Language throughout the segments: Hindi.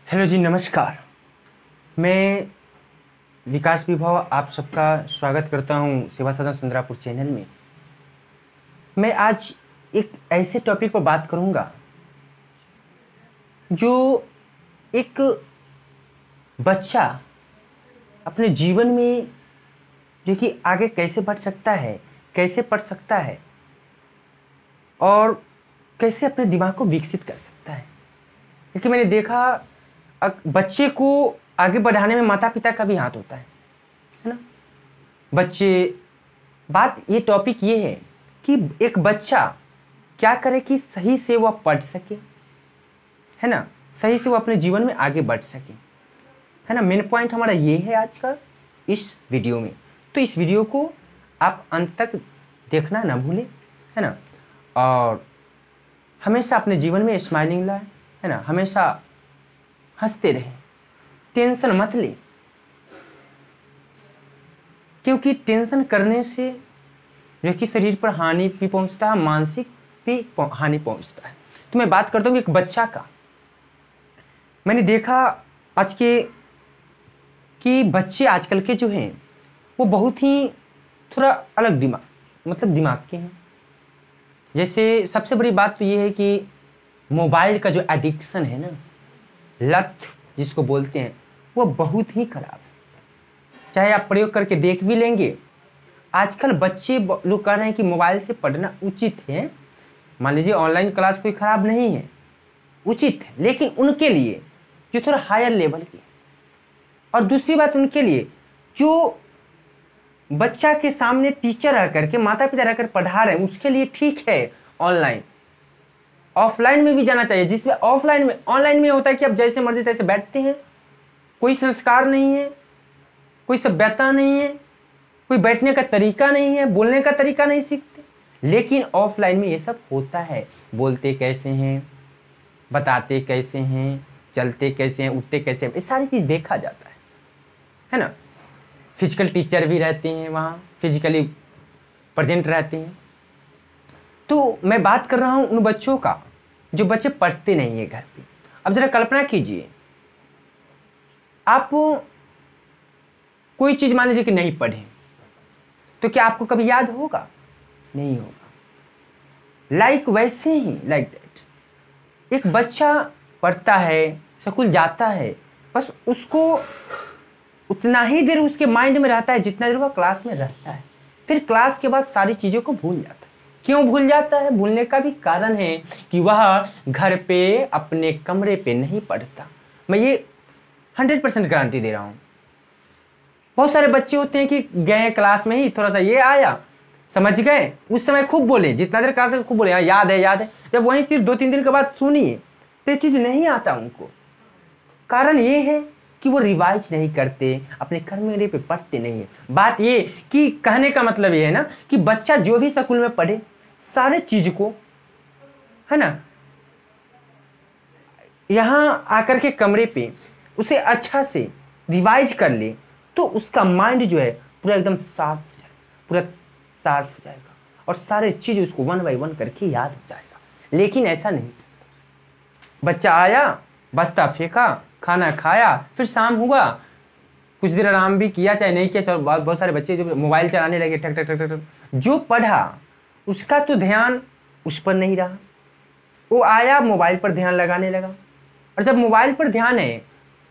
हेलो जी, नमस्कार। मैं विकास विभव आप सबका स्वागत करता हूं सेवा सदन सुंदरापुर चैनल में। मैं आज एक ऐसे टॉपिक पर बात करूंगा जो एक बच्चा अपने जीवन में जो कि आगे कैसे बढ़ सकता है, कैसे पढ़ सकता है और कैसे अपने दिमाग को विकसित कर सकता है। क्योंकि मैंने देखा बच्चे को आगे बढ़ाने में माता पिता का भी हाथ होता है ना। बच्चे ये टॉपिक ये है कि एक बच्चा क्या करे कि सही से वह पढ़ सके, है ना, सही से वो अपने जीवन में आगे बढ़ सके, है ना। मेन पॉइंट हमारा ये है आज का इस वीडियो में। तो इस वीडियो को आप अंत तक देखना ना भूलें, है ना। और हमेशा अपने जीवन में स्माइलिंग लाए, है ना। हमेशा हंसते रहें, टेंशन मत ले, क्योंकि टेंशन करने से जो कि शरीर पर हानि भी पहुंचता है, मानसिक भी हानि पहुंचता है। तो मैं बात करता हूँ एक बच्चा का। मैंने देखा आज के कि बच्चे आजकल के जो हैं वो बहुत ही थोड़ा अलग दिमाग के हैं। जैसे सबसे बड़ी बात तो ये है कि मोबाइल का जो एडिक्शन है ना, लत जिसको बोलते हैं, वो बहुत ही खराब है। चाहे आप प्रयोग करके देख भी लेंगे। आजकल बच्चे लोग कह रहे हैं कि मोबाइल से पढ़ना उचित है। मान लीजिए ऑनलाइन क्लास कोई खराब नहीं है, उचित है, लेकिन उनके लिए जो थोड़ा हायर लेवल की। और दूसरी बात उनके लिए जो बच्चा के सामने टीचर रह करके, माता पिता रहकर पढ़ा रहे हैं, उसके लिए ठीक है ऑनलाइन। ऑफलाइन में भी जाना चाहिए, जिसमें ऑनलाइन में होता है कि आप जैसे मर्जी तैसे बैठते हैं, कोई संस्कार नहीं है, कोई सभ्यता नहीं है, कोई बैठने का तरीका नहीं है, बोलने का तरीका नहीं सीखते। लेकिन ऑफलाइन में ये सब होता है। बोलते कैसे हैं, बताते कैसे हैं, चलते कैसे हैं, उठते कैसे हैं, ये सारी चीज़ देखा जाता है ना। फिजिकल टीचर भी रहते हैं वहाँ, फिजिकली प्रेजेंट रहते हैं। तो मैं बात कर रहा हूँ उन बच्चों का जो बच्चे पढ़ते नहीं है घर पे। अब जरा कल्पना कीजिए, आप कोई चीज़ मान लीजिए कि नहीं पढ़े, तो क्या आपको कभी याद होगा? नहीं होगा। वैसे ही लाइक दैट एक बच्चा पढ़ता है, स्कूल जाता है, बस उसको उतना ही देर उसके माइंड में रहता है जितना देर वह क्लास में रहता है। फिर क्लास के बाद सारी चीज़ों को भूल जाता है। क्यों भूल जाता है? भूलने का भी कारण है कि वह घर पे अपने कमरे पे नहीं पढ़ता। मैं ये 100% गारंटी दे रहा हूँ। बहुत सारे बच्चे होते हैं कि गए क्लास में ही, थोड़ा सा ये आया, समझ गए, उस समय खूब बोले, जितना देर क्लास में खूब बोले, हाँ याद है याद है। जब वहीं चीज़ 2-3 दिन के बाद सुनिए तो ये चीज़ नहीं आता उनको। कारण ये है कि वो रिवाइज नहीं करते, अपने कमरे पे पढ़ते नहीं है। बात ये कि कहने का मतलब ये है ना कि बच्चा जो भी स्कूल में पढ़े सारे चीज को, है ना, यहाँ आकर के कमरे पे उसे अच्छा से रिवाइज कर ले तो उसका माइंड जो है पूरा एकदम साफ हो जाएगा, पूरा साफ हो जाएगा और सारे चीज उसको 1 बाय 1 करके याद हो जाएगा। लेकिन ऐसा नहीं, बच्चा आया, बस्ता फेंका, खाना खाया, फिर शाम हुआ, कुछ देर आराम भी किया चाहे नहीं किया। बहुत सारे बच्चे जो मोबाइल चलाने लगे, ठक ठक ठक ठक ठक, जो पढ़ा उसका तो ध्यान उस पर नहीं रहा। वो आया मोबाइल पर ध्यान लगाने लगा। और जब मोबाइल पर ध्यान है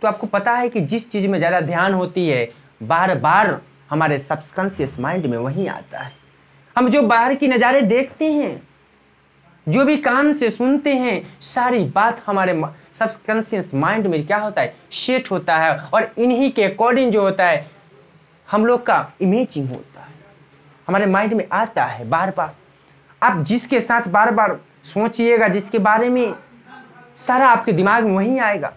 तो आपको पता है कि जिस चीज़ में ज़्यादा ध्यान होती है बार बार हमारे सबकॉन्शियस माइंड में वही आता है। हम जो बाहर की नज़ारे देखते हैं, जो भी कान से सुनते हैं, सारी बात हमारे सबकॉन्शियस माइंड में क्या होता है, सेट होता है। और इन्हीं के अकॉर्डिंग जो होता है हम लोग का इमेजिंग होता है, हमारे माइंड में आता है बार बार। आप जिसके साथ बार बार सोचिएगा, जिसके बारे में सारा आपके दिमाग में वही आएगा,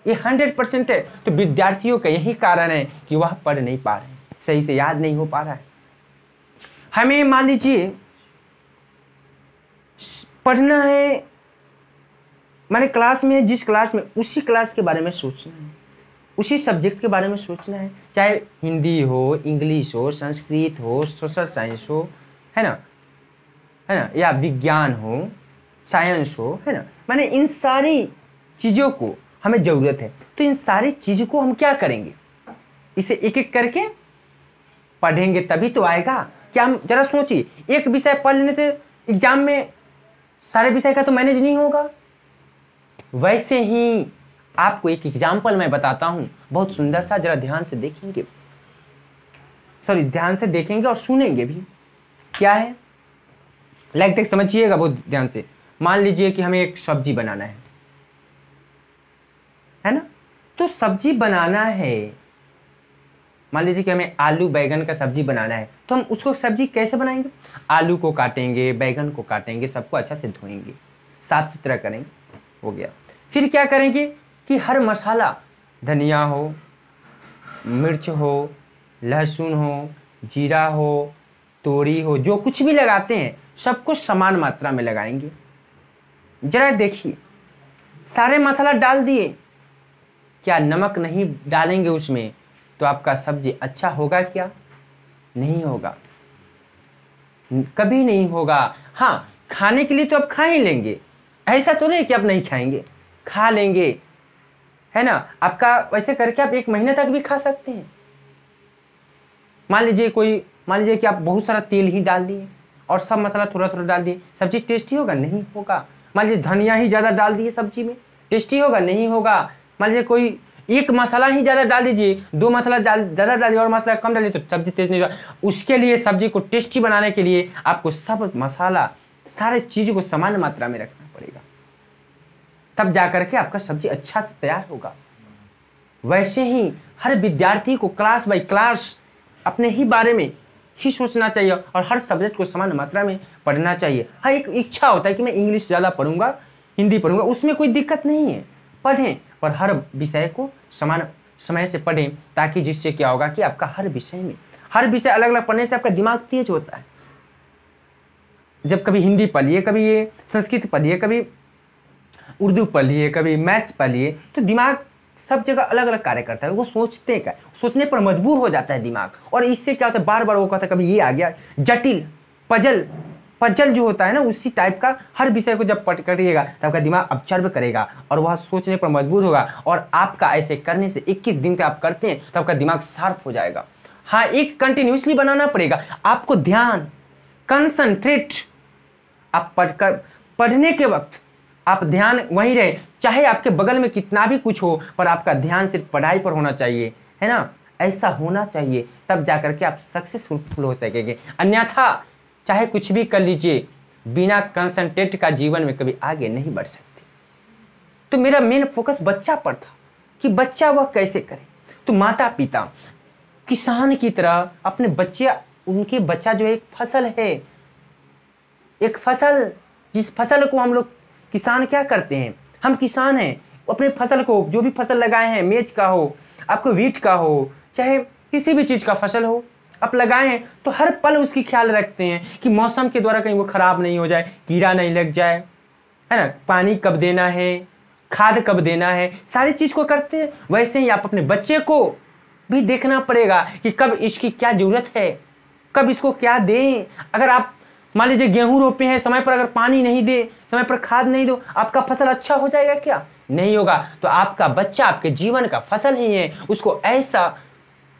ये 100% है। तो विद्यार्थियों का यही कारण है कि वह पढ़ नहीं पा रहे हैं, सही से याद नहीं हो पा रहा है। हमें मान लीजिए पढ़ना है, मैंने क्लास में, जिस क्लास में, उसी क्लास के बारे में सोचना है, उसी सब्जेक्ट के बारे में सोचना है, चाहे हिंदी हो, इंग्लिश हो, संस्कृत हो, सोशल साइंस हो, है ना, या विज्ञान हो, साइंस हो, है ना। मैंने इन सारी चीज़ों को हमें ज़रूरत है। तो इन सारी चीज़ों को हम क्या करेंगे, इसे एक एक करके पढ़ेंगे तभी तो आएगा। क्या हम जरा सोचिए, एक विषय पढ़ लेने से एग्जाम में सारे विषय का तो मैनेज नहीं होगा। वैसे ही आपको एक एग्जाम्पल मैं बताता हूं, बहुत सुंदर सा, जरा ध्यान से देखेंगे, सॉरी ध्यान से देखेंगे और सुनेंगे भी। क्या है, लाइक देख समझिएगा बहुत ध्यान से। मान लीजिए कि हमें एक सब्जी बनाना है ना, तो सब्जी बनाना है, मान लीजिए कि हमें आलू बैगन का सब्जी बनाना है, तो हम उसको सब्जी कैसे बनाएंगे, आलू को काटेंगे, बैगन को काटेंगे, सबको अच्छा से धोएंगे, साफ सुथरा करेंगे, हो गया। फिर क्या करेंगे कि हर मसाला, धनिया हो, मिर्च हो, लहसुन हो, जीरा हो, तोरी हो, जो कुछ भी लगाते हैं सबको समान मात्रा में लगाएंगे। जरा देखिए, सारे मसाला डाल दिए, क्या नमक नहीं डालेंगे उसमें तो आपका सब्जी अच्छा होगा क्या? नहीं होगा, कभी नहीं होगा। हाँ, खाने के लिए तो आप खा ही लेंगे, ऐसा तो नहीं कि आप नहीं खाएंगे, खा लेंगे, है ना। आपका वैसे करके आप 1 महीने तक भी खा सकते हैं। मान लीजिए कि आप बहुत सारा तेल ही डाल दिए और सब मसाला थोड़ा थोड़ा डाल दिए, सब्जी टेस्टी होगा? नहीं होगा। मान लीजिए धनिया ही ज़्यादा डाल दिए सब्जी में, टेस्टी होगा? नहीं होगा। मान लीजिए कोई एक मसाला ही ज़्यादा डाल दीजिए, 2 मसाला ज़्यादा डालिए और मसाला कम डालिए, तो सब्जी टेस्ट नहीं होगा। उसके लिए सब्जी को टेस्टी बनाने के लिए आपको सब मसाला, सारे चीज़ों को समान मात्रा में रखना पड़ेगा, तब जाकर के आपका सब्जी अच्छा से तैयार होगा। वैसे ही हर विद्यार्थी को क्लास बाय क्लास अपने ही बारे में ही सोचना चाहिए और हर सब्जेक्ट को समान मात्रा में पढ़ना चाहिए। हाँ, एक इच्छा होता है कि मैं इंग्लिश ज़्यादा पढ़ूंगा, हिंदी पढ़ूंगा, उसमें कोई दिक्कत नहीं है, पढ़ें, पर हर विषय को समान समय से पढ़ें, ताकि जिससे क्या होगा कि आपका हर विषय अलग अलग पढ़ने से आपका दिमाग तेज होता है। जब कभी हिंदी पढ़िए, कभी ये संस्कृत पढ़िए, कभी उर्दू पढ़िए, कभी मैथ्स पढ़िए, तो दिमाग सब जगह अलग अलग कार्य करता है। वो सोचने पर मजबूर हो जाता है दिमाग, और इससे क्या होता है, बार बार वो कहता है कभी ये आ गया, जटिल पजल जो होता है ना, उसी टाइप का हर विषय को जब करिएगा तो आपका दिमाग ऑब्जर्व करेगा और वह सोचने पर मजबूर होगा। और आपका ऐसे करने से 21 दिन तक आप करते हैं तो आपका दिमाग शार्प हो जाएगा। हाँ, एक कंटिन्यूसली बनाना पड़ेगा आपको, ध्यान, कंसंट्रेट। आप पढ़ने के वक्त आप ध्यान वहीं रहे, चाहे आपके बगल में कितना भी कुछ हो, पर आपका ध्यान सिर्फ पढ़ाई पर होना चाहिए, है ना। ऐसा होना चाहिए, तब जाकर के आप सक्सेसफुल हो सकेंगे। अन्यथा चाहे कुछ भी कर लीजिए, बिना कंसंट्रेट का जीवन में कभी आगे नहीं बढ़ सकते। तो मेरा मेन फोकस बच्चा पर था कि बच्चा वह कैसे करे। तो माता पिता किसान की तरह अपने उनके बच्चा जो एक फसल है, एक फसल, जिस फसल को हम लोग किसान क्या करते हैं, हम किसान हैं, अपने फसल को, जो भी फसल लगाए हैं, मेज का हो, आपको वीट का हो, चाहे किसी भी चीज़ का फसल हो, आप लगाए हैं, तो हर पल उसकी ख्याल रखते हैं कि मौसम के द्वारा कहीं वो खराब नहीं हो जाए, कीड़ा नहीं लग जाए, है ना, पानी कब देना है, खाद कब देना है, सारी चीज़ को करते हैं। वैसे ही आप अपने बच्चे को भी देखना पड़ेगा कि कब इसकी क्या ज़रूरत है, कब इसको क्या दें। अगर आप मान लीजिए गेहूं रोपे हैं, समय पर अगर पानी नहीं दे, समय पर खाद नहीं दो, आपका फसल अच्छा हो जाएगा क्या? नहीं होगा। तो आपका बच्चा आपके जीवन का फसल ही है, उसको ऐसा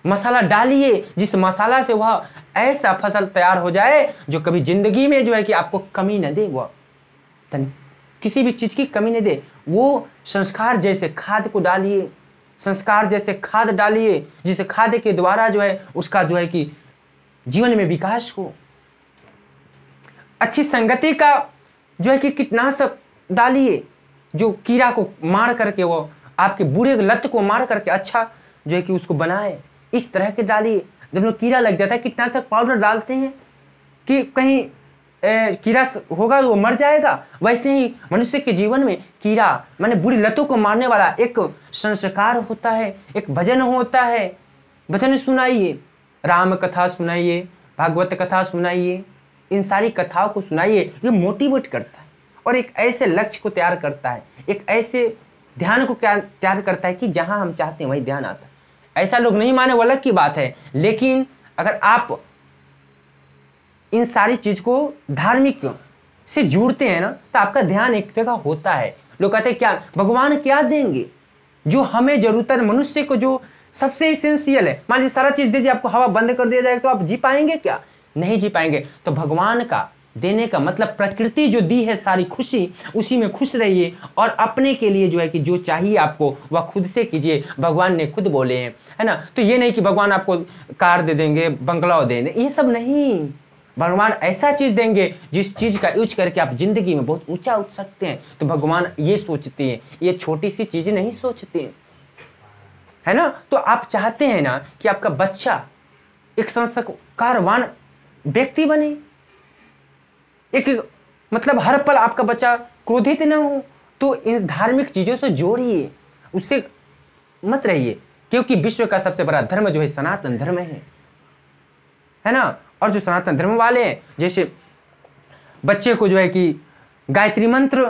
मसाला डालिए जिस मसाला से वह ऐसा फसल तैयार हो जाए जो कभी जिंदगी में जो है कि आपको कमी न दे, वह किसी भी चीज़ की कमी न दे। वो संस्कार जैसे खाद को डालिए, संस्कार जैसे खाद डालिए, जिस खाद के द्वारा जो है उसका जो है कि जीवन में विकास हो। अच्छी संगति का जो है कि कीटनाशक डालिए, जो कीड़ा को मार करके, वो आपके बुरे लत को मार करके अच्छा जो है कि उसको बनाए, इस तरह के डालिए। जब लोग कीड़ा लग जाता है, कीटनाशक पाउडर डालते हैं कि कहीं कीड़ा होगा वो मर जाएगा। वैसे ही मनुष्य के जीवन में कीड़ा माने बुरी लतों को मारने वाला एक संस्कार होता है, एक भजन होता है। भजन सुनाइए, राम कथा सुनाइए, भागवत कथा सुनाइए, इन सारी कथाओं को सुनाइए। ये मोटिवेट करता है और एक ऐसे लक्ष्य को तैयार करता है, एक ऐसे ध्यान को तैयार करता है कि जहां हम चाहते हैं वही ध्यान आता है। ऐसा लोग नहीं माने वो अलग की बात है, लेकिन अगर आप इन सारी चीज को धार्मिक से जुड़ते हैं ना, तो आपका ध्यान एक जगह होता है। लोग कहते हैं क्या भगवान क्या देंगे, जो हमें जरूरत है, मनुष्य को जो सबसे इसेंशियल है। मान लीजिए सारा चीज दीजिए, आपको हवा बंद कर दिया जाएगा तो आप जी पाएंगे क्या? नहीं जी पाएंगे। तो भगवान का देने का मतलब प्रकृति जो दी है सारी खुशी, उसी में खुश रहिए और अपने के लिए जो है कि जो चाहिए आपको वह खुद से कीजिए। भगवान ने खुद बोले हैं, है ना। तो ये नहीं कि भगवान आपको कार दे देंगे, बंगला देंगे, ये सब नहीं। भगवान ऐसा चीज देंगे जिस चीज का यूज करके आप जिंदगी में बहुत ऊंचा उठ सकते हैं। तो भगवान ये सोचते हैं, ये छोटी सी चीज नहीं सोचते हैं, है ना। तो आप चाहते हैं ना कि आपका बच्चा एक संस्कारवान व्यक्ति बने, एक मतलब हर पल आपका बच्चा क्रोधित न हो। तो इन धार्मिक चीजों से जोड़िए, उससे मत रहिए, क्योंकि विश्व का सबसे बड़ा धर्म जो है सनातन धर्म है ना। और जो सनातन धर्म वाले हैं, जैसे बच्चे को जो है कि गायत्री मंत्र,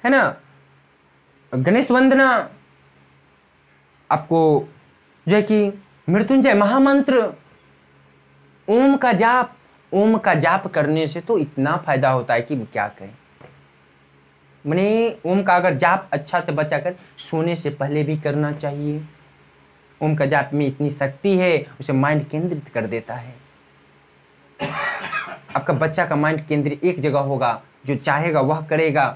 है ना, गणेश वंदना, आपको जो है कि मृत्युंजय महामंत्र, ओम का जाप करने से तो इतना फायदा होता है कि क्या कहें। मैंने ओम का अगर जाप अच्छा से बचा कर सोने से पहले भी करना चाहिए। ओम का जाप में इतनी शक्ति है, उसे माइंड केंद्रित कर देता है। आपका बच्चा का माइंड केंद्रित एक जगह होगा, जो चाहेगा वह करेगा।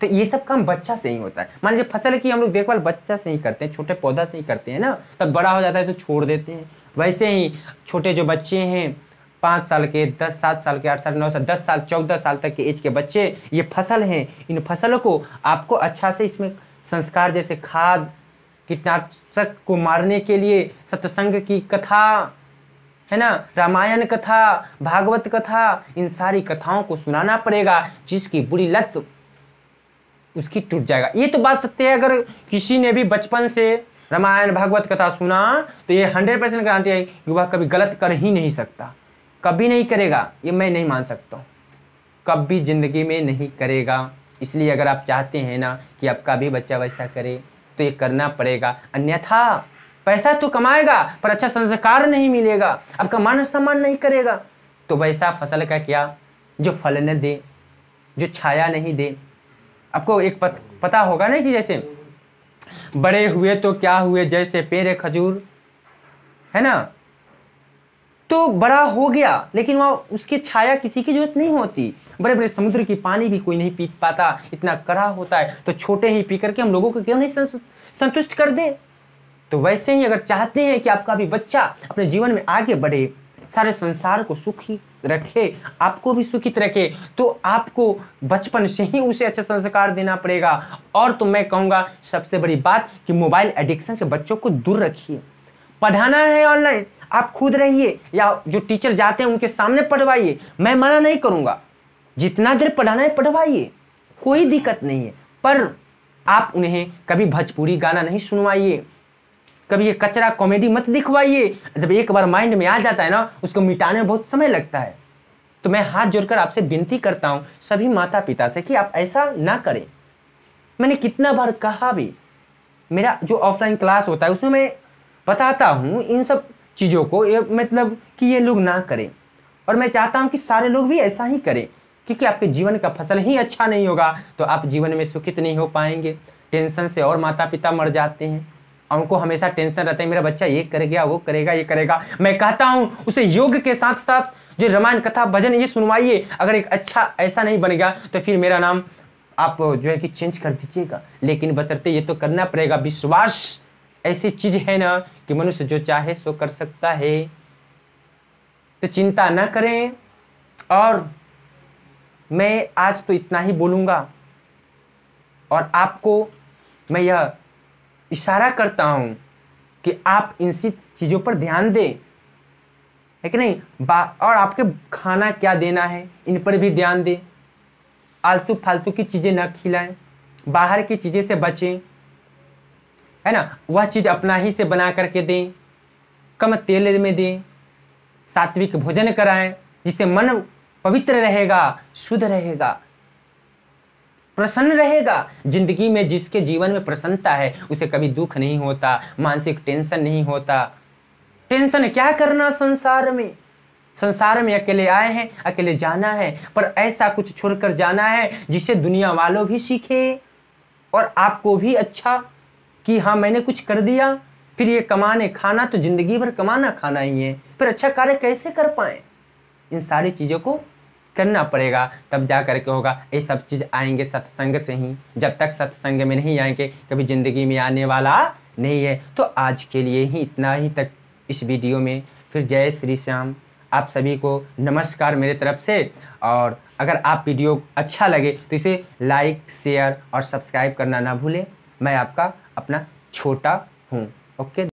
तो ये सब काम बच्चा से ही होता है। मान लीजिए फसल की हम लोग देखभाल बच्चा से ही करते हैं, छोटे पौधा से ही करते हैं ना। तब बड़ा हो जाता है तो छोड़ देते हैं। वैसे ही छोटे जो बच्चे हैं 5 साल के, 10, 7 साल के, 8 साल, 9 साल, 10 साल, 14 साल तक के एज के बच्चे, ये फसल हैं। इन फसलों को आपको अच्छा से इसमें संस्कार जैसे खाद, कीटनाशक को मारने के लिए सत्संग की कथा, है ना, रामायण कथा, भागवत कथा, इन सारी कथाओं को सुनाना पड़ेगा। जिसकी बुरी लत उसकी टूट जाएगा। ये तो बात सत्य है। अगर किसी ने भी बचपन से रामायण भागवत कथा सुना तो ये 100% गारंटी है कि वह कभी गलत कर ही नहीं सकता, कभी नहीं करेगा। ये मैं नहीं मान सकता हूँ, कभी जिंदगी में नहीं करेगा। इसलिए अगर आप चाहते हैं ना कि आपका भी बच्चा वैसा करे तो ये करना पड़ेगा। अन्यथा पैसा तो कमाएगा पर अच्छा संस्कार नहीं मिलेगा, आपका मान सम्मान नहीं करेगा। तो वैसा फसल का क्या जो फल न दे, जो छाया नहीं दे। आपको एक पता होगा ना कि जैसे बड़े हुए तो क्या हुए, जैसे पेड़ खजूर, है ना। तो बड़ा हो गया लेकिन वह उसकी छाया किसी की जरूरत नहीं होती। बड़े बड़े समुद्र की पानी भी कोई नहीं पी पाता, इतना कड़ा होता है। तो छोटे ही पी करके हम लोगों को क्यों नहीं संतुष्ट कर दे। तो वैसे ही अगर चाहते हैं कि आपका भी बच्चा अपने जीवन में आगे बढ़े, सारे संसार को सुखी रखे, आपको भी सुखित रखे, तो आपको बचपन से ही उसे अच्छे संस्कार देना पड़ेगा। और तो मैं कहूँगा सबसे बड़ी बात कि मोबाइल एडिक्शन से बच्चों को दूर रखिए। पढ़ाना है ऑनलाइन, आप खुद रहिए या जो टीचर जाते हैं उनके सामने पढ़वाइए। मैं मना नहीं करूँगा, जितना देर पढ़ाना है पढ़वाइए, कोई दिक्कत नहीं है। पर आप उन्हें कभी भोजपुरी गाना नहीं सुनवाइए, कभी ये कचरा कॉमेडी मत दिखवाइए। जब एक बार माइंड में आ जाता है ना, उसको मिटाने में बहुत समय लगता है। तो मैं हाथ जोड़कर आपसे विनती करता हूँ सभी माता पिता से कि आप ऐसा ना करें। मैंने कितना बार कहा भी, मेरा जो ऑफलाइन क्लास होता है उसमें मैं बताता हूँ इन सब चीज़ों को, ये मतलब कि ये लोग ना करें। और मैं चाहता हूँ कि सारे लोग भी ऐसा ही करें, क्योंकि आपके जीवन का फसल ही अच्छा नहीं होगा तो आप जीवन में सुखित नहीं हो पाएंगे। टेंशन से और माता पिता मर जाते हैं। उनको हमेशा टेंशन रहता है मेरा बच्चा ये कर गया, वो करेगा, ये करेगा। मैं कहता हूँ उसे योग के साथ साथ जो रामायण कथा भजन ये सुनवाइए। अगर एक अच्छा ऐसा नहीं बन गया तो फिर मेरा नाम आप जो है कि चेंज कर दीजिएगा। लेकिन बशर्ते ये तो करना पड़ेगा। विश्वास ऐसी चीज है ना कि मनुष्य जो चाहे सो कर सकता है। तो चिंता न करें। और मैं आज तो इतना ही बोलूँगा और आपको मैं यह इशारा करता हूं कि आप इन सी चीज़ों पर ध्यान दें, है कि नहीं। और आपके खाना क्या देना है इन पर भी ध्यान दें। आलतू फालतू की चीज़ें ना खिलाएं, बाहर की चीज़ें से बचें, है ना। वह चीज़ अपना ही से बना करके दें, कम तेल में दें, सात्विक भोजन कराएं जिससे मन पवित्र रहेगा, शुद्ध रहेगा, प्रसन्न रहेगा। जिंदगी में जिसके जीवन में प्रसन्नता है उसे कभी दुख नहीं होता, मानसिक टेंशन नहीं होता। टेंशन क्या करना संसार में। संसार में अकेले आए हैं, अकेले जाना है, पर ऐसा कुछ छोड़कर जाना है जिससे दुनिया वालों भी सीखे और आपको भी अच्छा कि हाँ मैंने कुछ कर दिया, फिर ये कमाने खाना तो ज़िंदगी भर कमाना खाना ही है, फिर अच्छा कार्य कैसे कर पाएँ? इन सारी चीज़ों को करना पड़ेगा, तब जा कर के होगा। ये सब चीज़ आएंगे सत्संग से ही, जब तक सत्संग में नहीं आएंगे कभी ज़िंदगी में आने वाला नहीं है। तो आज के लिए ही इतना ही तक इस वीडियो में। फिर जय श्री श्याम, आप सभी को नमस्कार मेरे तरफ से। और अगर आप वीडियो अच्छा लगे तो इसे लाइक शेयर और सब्सक्राइब करना ना भूलें। मैं आपका अपना छोटा हूँ। ओके।